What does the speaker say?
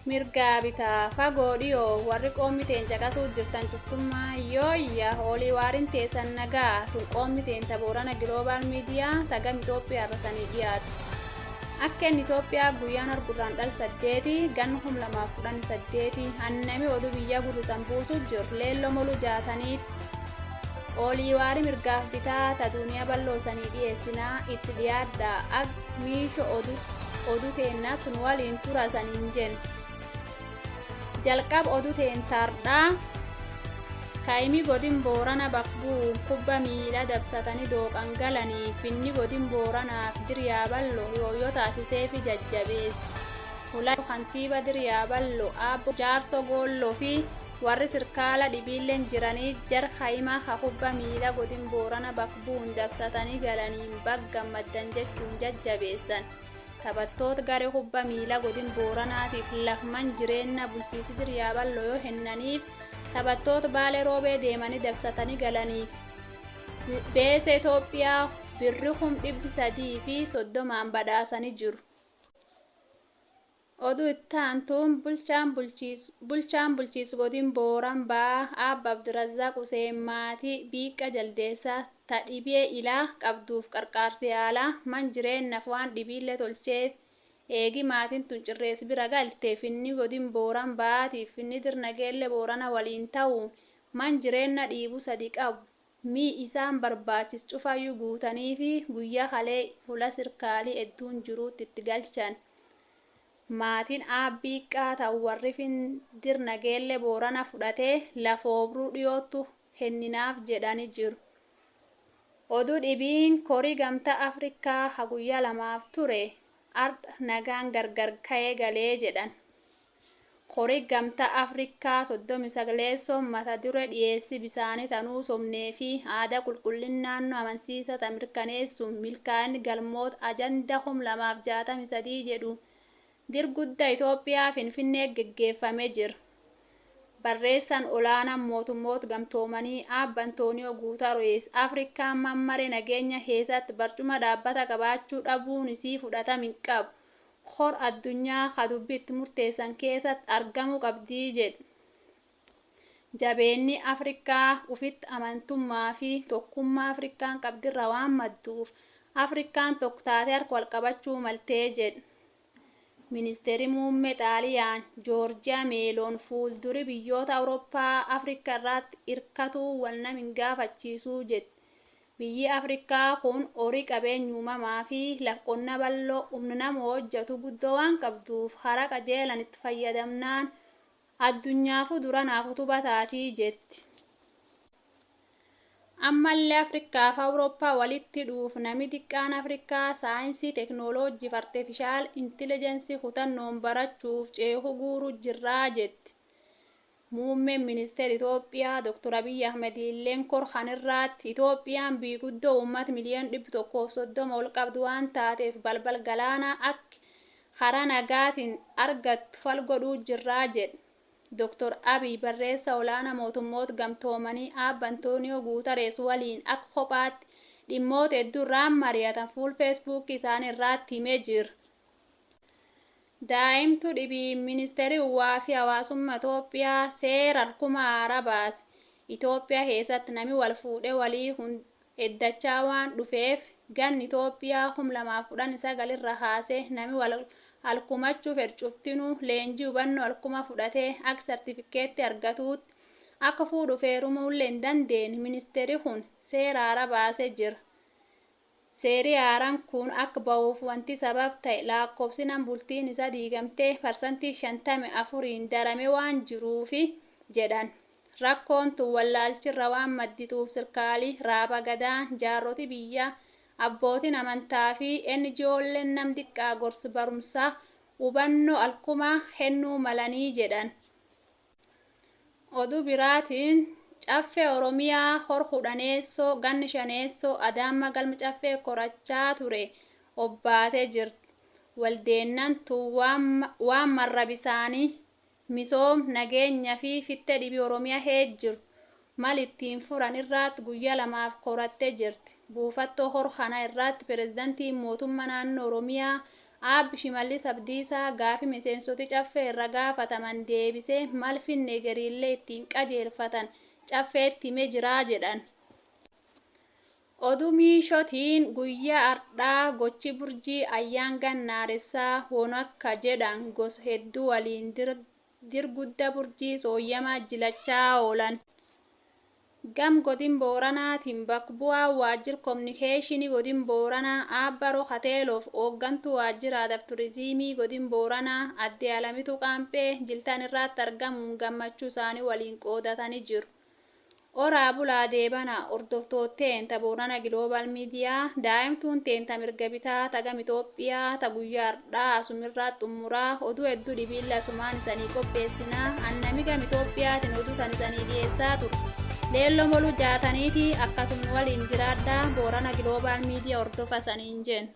mirgaa bitaa fagoo dhiyoo warri qoommiteen caqasuu jirtan cuftummaa yooyya olii waarin teessan nagaa tun qoommiteen taboorana Global Media tagam Itoophiyaa irrasanii dhiyaatu. Akka inni Itoophiyaa guyyaan argurraan dhal 8 gan 2018 hannami oduu biyya gurrisan buusu jiru leelloo moluu jaataniiti. Olii waari mirgaaf bitaa ta duniyaa balloosanii dhiyeessinaa itti dhiyaadhaa ak miisho oduu teennaa tun waliin turasaniin jenna. Jalqab oduu teentaardhaa kaayimii godin boorana bakbuu kubba miila dabsatanii dooqan galanii finni godin booranaaf diriyaa ballo yooyyoo taasisee fi jajjabeessi. Hulaa kantiiba diriyaa ballo abbo jaarso goolloo fi warri sirkaala dhibiilleen jiranii jar kaayimaa ha kubba miila godin boorana bakbuun dabsatanii galaniin baggammaddan jechuun jajjabeessan. Taphattoota garee kubba miila godin booranaatiif lafman jireenya bulchiisi diriyaa ballo yoo hennaniif taphattoota baalee roobee deemanii dabsatanii galaniif beesa Itoophiyaa birri 330 badhaasanii jiru. Oduu itti aantuun bulchaan bulchiisa godin booran ba'aa Abba Abdirazaaq Huseen maatii biiqa jaldeessaa ta dhibee ilaa qabduuf qarqaarsi yaalaa man jireenyaaf waan dhibiillee tolcheef eegi maatiin tun cirrees bira galte finni godin booran ba'aatiif finni dirnageelle boorana waliin ta'uun man jireenya dhiibuu sadi qabu mii isaan barbaachis cufayyuu guutanii fi guyyaa halee fuula sirkaalii hedduun jiruutti itti galchan. Maatiin abbii qaataa warri dirnageelle boorana fudhatee lafoobruu dhiyootu henninaaf jedhanii jiru. Oduu dhibiin korii gamtaa Afrikaa ha guyyaa lamaaf ture ardha nagaan gargar ka'ee galee jedhan. Korii gamtaa Afrikaa 39 mata dure dhiyeessi bisaanii tanuu somnee fi aadaa qulqullina naannoo amansiisa mirkaneessuun milkaa'inni galmoota ajanda 263 jedhu dirguddaa Itoophiyaa Finfinnee geggeeffamee jira. Barreessaan olaanaan mootummoota gamtoomanii Abba Antooniyoo Guutarees Afrikaan mammaree nageenya keessatti barcuma dhaabbata qabaachuu dhabuun isii fudhatama hin qabu. Hor addunyaa kadubbitti murteessan keessatti argamuu qabdii jedhe. Jabeenni Afrikaa ufitti amantummaa fi tokkummaa Afrikaan qabdirra waan madduuf Afrikaan tokko taatee harka wal qabachuu maltee jedhe. Ministeerri muummee Xaaliyaan Joorjiyaa Meeloon fuulduri biyyoota Awurooppaa Afrikaa irratti hirkatuu wal nama hin gaafachiisuu jedhe. Biyyi Afrikaa kun horii qabeenya uumamaa fi lafa qonnaa bal'oo humna nama hojjetu guddoo waan qabduuf hara qajeelan itti fayyadamnaan addunyaafuu duranaaf utubaa taatii jetti. Ammallee Afrikaa fi Awurooppaa walitti dhuuf nami xiqqaan Afrikaa saayinsii teeknooloojii fi artifishaal intilligensii kutannoon barachuuf ceehuu guuruu jirraa jetti. Muummeen ministeera Itoophiyaa Dr. Abiy Ahmed illeen korhan irratti Itoophiyaan biyya guddoo uummata miliyoona 130 ol qabdu waan taateef balbal galaanaa akka hara nagaatiin argattu fal godhuu jirraa jedhe. Dr. Abiy barreessa olaanaa mootummoota gamtoomanii Abba Antooniyoo Guutarees waliin akka kophaatti dhimmoota hedduu irraan mari'atan fuula feesbuukii isaanii irratti himee jira. Daayimtuu ministeerri uwwaa fi hawaasummaa Itoophiyaa seera harkuma haaraa baase. Itoophiyaa keessatti nami wal fuudhee walii heddachaa waan dhufeef ganni Itoophiyaa 2019 irra haasee nami wal alkumachuu fedhuftinuu leenjii hubannoo alkuma fudhatee akka sartifikeetti argatuutti akka fuudhuuf heerumuullee hin dandeenye ministeerri kun seera haaraa baasee jira. Seerri haaraan kun akka ba'uuf wanti sabab ta'e lakkoofsinaan bultiin isaa diigamtee parsantii 54 darame waan jiruufi jedhan. Rakkoon tun wallaalchirra waan maddituuf sirkaalii raaba gadaa jaarroti biyyaa abbootiin amantaa fi NGO'leen nam xiqqaa gorsa barumsaa hubannoo alkumaa hennuu malanii jedhan. Oduu biraatiin caffee Oromiyaa hor hudhaneessoo ganni shaneessoo Adaamma galma caffee korachaa ture obbaatee jirti. Waldeennan tun waan marra bisaanii misoom nageenya fi fitte dhibii Oromiyaa heejjiru mal ittiin furan irratti guyyaa lamaaf korattee jirti. Buufattoo hor kana irratti pirezidaantiin mootummaa naannoo Oromiyaa Aabbi Shimallis Abdiisaa gaafi miseensoti caffee irra gaafataman deebisee maal finne gariillee ittiin qajeelfatan caffeetti himee jiraa jedhan. Oduu miishootiin guyyaa ardhaa gochi burjii ayyaan gannaaressaa hoon akka jedhan gosa hedduu waliin dirgudda burjii sooyyamaa jilachaa oolan. Gam godin Booranaatiin bakka bu'aa waajjira kominikeeshinii godin Booranaa Aabbaroo Hateeloof hooggantuu waajjiraadhaaf turizimii godin Booranaa Aadde Alamituu Qaampee jiltan irratti argamuun gammachuu isaanii waliin qoodatanii jiru. Oraa bulaa deebana hordoftootteen ta Boorana Giloobal Miidiyaa daa'imtuun teenta mirga bitaa tagam Itoophiyaa ta guyyaa ardhaa asumirraa xumuraa oduu hedduu dhibiilla sumaan isanii qopheessinaa annami gam Itoophiyaatiin oduu san isanii dhiyeessaa ture. Leelloo moluu jaataniifi akkasuma waliin jiraadhaa Boorana Giloobal Miidiyaa hordofa saniin jennu.